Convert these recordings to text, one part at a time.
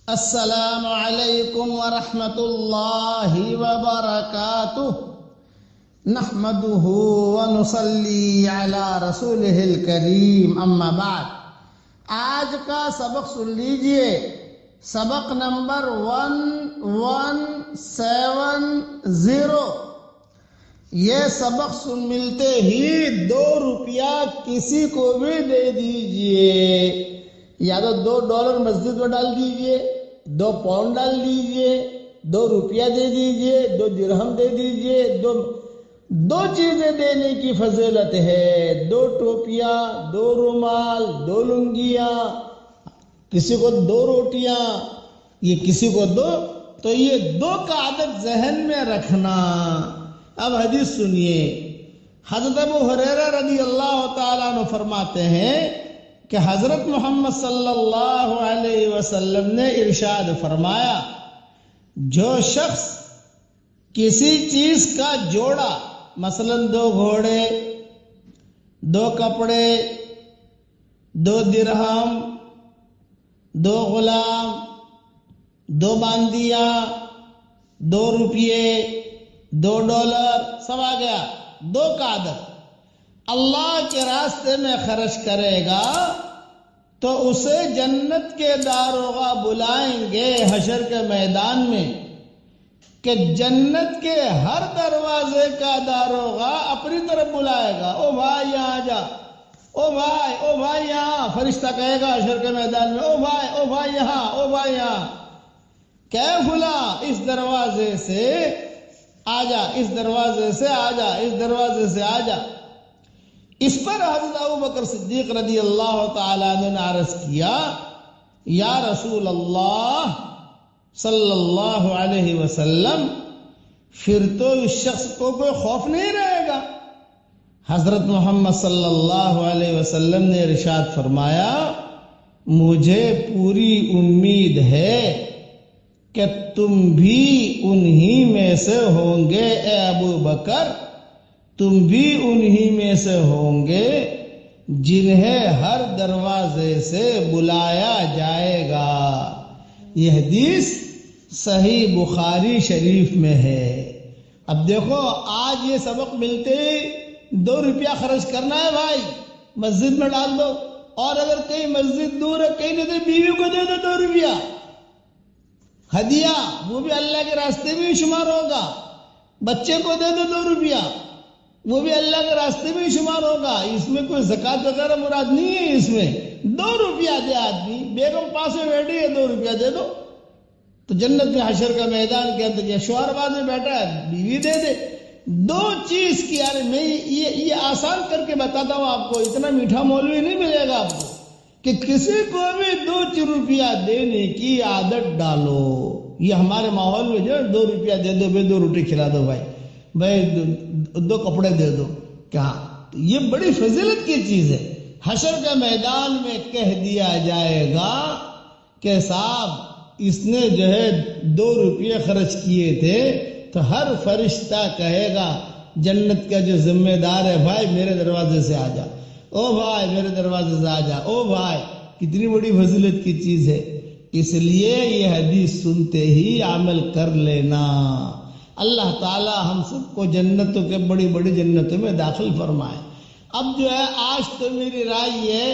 السلام علیکم ورحمۃ اللہ وبرکاتہ نحمده ونصلی علی رسولہ الکریم اما بعد۔ آج کا سبق سن لیجئے، سبق نمبر 1170۔ یہ سبق سن ملتے ہی 2 روپیہ کسی کو بھی دے دیجئے، یا تو $2 مسجد میں ڈال دیجئے، 2 پاؤنڈ ڈال دیجئے، 2 روپیہ دے دیجئے، 2 درہم دے دیجئے۔ دو چیزیں دینے کی فضیلت ہے، 2 ٹوپیاں، 2 رومال، 2 لنگیاں، کسی کو 2 روٹیاں، یہ کسی کو 2، تو یہ 2 کا عدد ذہن میں رکھنا۔ اب حدیث سنیے، حضرت ابو ہریرہ رضی اللہ تعالیٰ عنہ فرماتے ہیں کہ حضرت محمد صلی اللہ علیہ وسلم نے ارشاد فرمایا، جو شخص کسی چیز کا جوڑا، مثلا 2 گھوڑے، 2 کپڑے، 2 درہم، 2 غلام، 2 باندیاں، 2 روپیے، $2، سب آ گیا، 2 کا عدد، اللہ کے راستے میں خرچ کرے گا تو اسے جنت کے داروغہ بلائیں گے حشر کے میدان میں، کہ جنت کے ہر دروازے کا داروغہ اپنی طرف بلائے گا، او بھائی یہاں آ جا، او بھائی یہاں، فرشتہ کہے گا حشر کے میدان میں، او بھائی یہاں، او بھائی یہاں، کہ فلاں اس دروازے سے آ جا، اس دروازے سے آ جا، اس دروازے سے آ جا۔ اس پر حضرت ابوبکر صدیق رضی اللہ تعالیٰ عنہ نے عرض کیا، یا رسول اللہ صلی اللہ علیہ وسلم، پھر تو اس شخص کو کوئی خوف نہیں رہے گا؟ حضرت محمد صلی اللہ علیہ وسلم نے ارشاد فرمایا، مجھے پوری امید ہے کہ تم بھی انہی میں سے ہوں گے، اے ابو بکر، تم بھی انہی میں سے ہوں گے جنہیں ہر دروازے سے بلایا جائے گا۔ یہ حدیث صحیح بخاری شریف میں ہے۔ اب دیکھو، آج یہ سبق ملتے ہی 2 روپیہ خرچ کرنا ہے بھائی، مسجد میں ڈال دو، اور اگر کہیں مسجد دور ہے، کہیں نہیں تو بیوی کو دے دو 2 روپیہ ہدیہ، وہ بھی اللہ کے راستے میں شمار ہوگا۔ بچے کو دے دو 2 روپیہ، وہ بھی اللہ کے راستے میں شمار ہوگا۔ اس میں کوئی زکوٰۃ وغیرہ مراد نہیں ہے، اس میں 2 روپیہ دے آدمی، بیگم پاس میں بیٹھی ہے 2 روپیہ دے دو، تو جنت میں حشر کا میدان کے اندر، یا شوہر بعد میں بیٹھا ہے بیوی دے دے۔ 2 چیز کی، یار میں یہ آسان کر کے بتاتا ہوں آپ کو، اتنا میٹھا مولوی نہیں ملے گا آپ کو، کہ کسی کو بھی 2 روپیہ دینے کی عادت ڈالو۔ یہ ہمارے ماحول میں جو 2 روپیہ دے دو، 2 روٹی کھلا دو بھائی 2 کپڑے دے دو، کیا یہ بڑی فضیلت کی چیز ہے۔ حشر کے میدان میں کہہ دیا جائے گا کہ صاحب اس نے جو ہے 2 روپیہ خرچ کیے تھے، تو ہر فرشتہ کہے گا جنت کا جو ذمہ دار ہے، بھائی میرے دروازے سے آ جا، او بھائی میرے دروازے سے آ جا، او بھائی، کتنی بڑی فضیلت کی چیز ہے۔ اس لیے یہ حدیث سنتے ہی عمل کر لینا۔ اللہ تعالی ہم سب کو جنتوں کے بڑی بڑی جنتوں میں داخل فرمائے۔ اب جو ہے، آج تو میری رائے ہے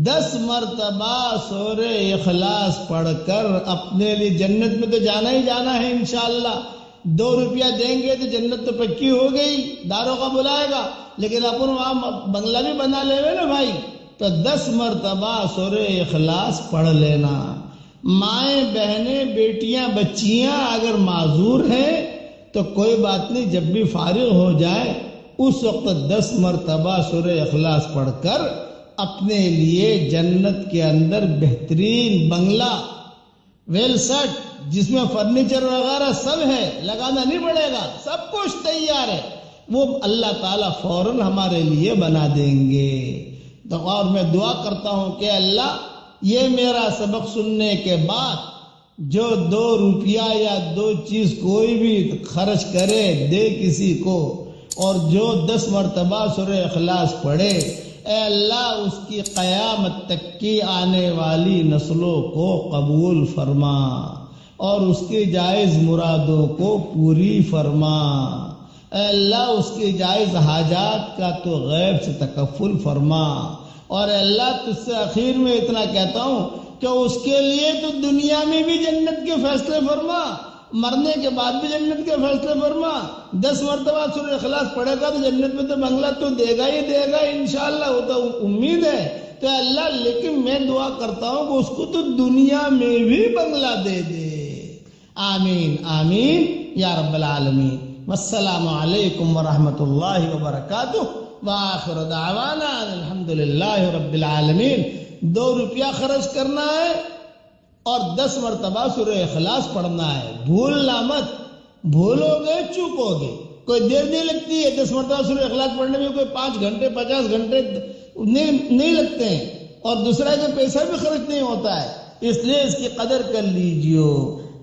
10 مرتبہ سورہ اخلاص پڑھ کر اپنے لیے جنت میں تو جانا ہی جانا ہے انشاءاللہ۔ 2 روپیہ دیں گے تو جنت تو پکی ہو گئی، داروغہ بلائے گا، لیکن اپن وہاں بنگلہ بھی بنا لے نا بھائی، تو 10 مرتبہ سورہ اخلاص پڑھ لینا۔ مائیں، بہنیں، بیٹیاں، بچیاں اگر معذور ہیں تو کوئی بات نہیں، جب بھی فارغ ہو جائے اس وقت 10 مرتبہ سورہ اخلاص پڑھ کر اپنے لیے جنت کے اندر بہترین بنگلہ، ویل سیٹ، جس میں فرنیچر وغیرہ سب ہے، لگانا نہیں پڑے گا، سب کچھ تیار ہے، وہ اللہ تعالیٰ فوراً ہمارے لیے بنا دیں گے۔ اور میں دعا کرتا ہوں کہ اللہ، یہ میرا سبق سننے کے بعد جو 2 روپیہ یا 2 چیز کوئی بھی خرچ کرے، دے کسی کو، اور جو 10 مرتبہ سورہ اخلاص پڑھے، اے اللہ اس کی قیامت تک کی آنے والی نسلوں کو قبول فرما اور اس کی جائز مرادوں کو پوری فرما۔ اے اللہ اس کی جائز حاجات کا تو غیب سے تکفل فرما۔ اور اے اللہ تجھ سے آخر میں اتنا کہتا ہوں کہ اس کے لیے تو دنیا میں بھی جنت کے فیصلے فرما، مرنے کے بعد بھی جنت کے فیصلے فرما۔ 10 مرتبہ سورہ اخلاص پڑھے گا تو جنت میں تو بنگلہ تو دے گا ہی دے گا انشاءاللہ، وہ تو امید ہے۔ تو اللہ لیکن میں دعا کرتا ہوں کہ اس کو تو دنیا میں بھی بنگلہ دے دے۔ آمین آمین یا رب العالمین۔ والسلام علیکم ورحمۃ اللہ وبرکاتہ، وآخر دعوانا الحمدللہ رب العالمین۔ 2 روپیہ خرچ کرنا ہے اور 10 مرتبہ سورہ اخلاص پڑھنا ہے، بھولنا مت۔ بھولو گے چوکو گے، کوئی دیر نہیں لگتی ہے 10 مرتبہ سورہ اخلاص پڑھنے میں، کوئی 5 گھنٹے 50 گھنٹے نہیں لگتے ہیں، اور دوسرا کا پیسہ بھی خرچ نہیں ہوتا ہے، اس لیے اس کی قدر کر لیجیو۔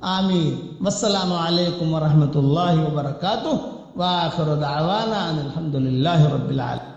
آمین۔ والسلام علیکم ورحمۃ اللہ وبرکاتہ، وآخر دعوانا الحمدللہ رب العالمین۔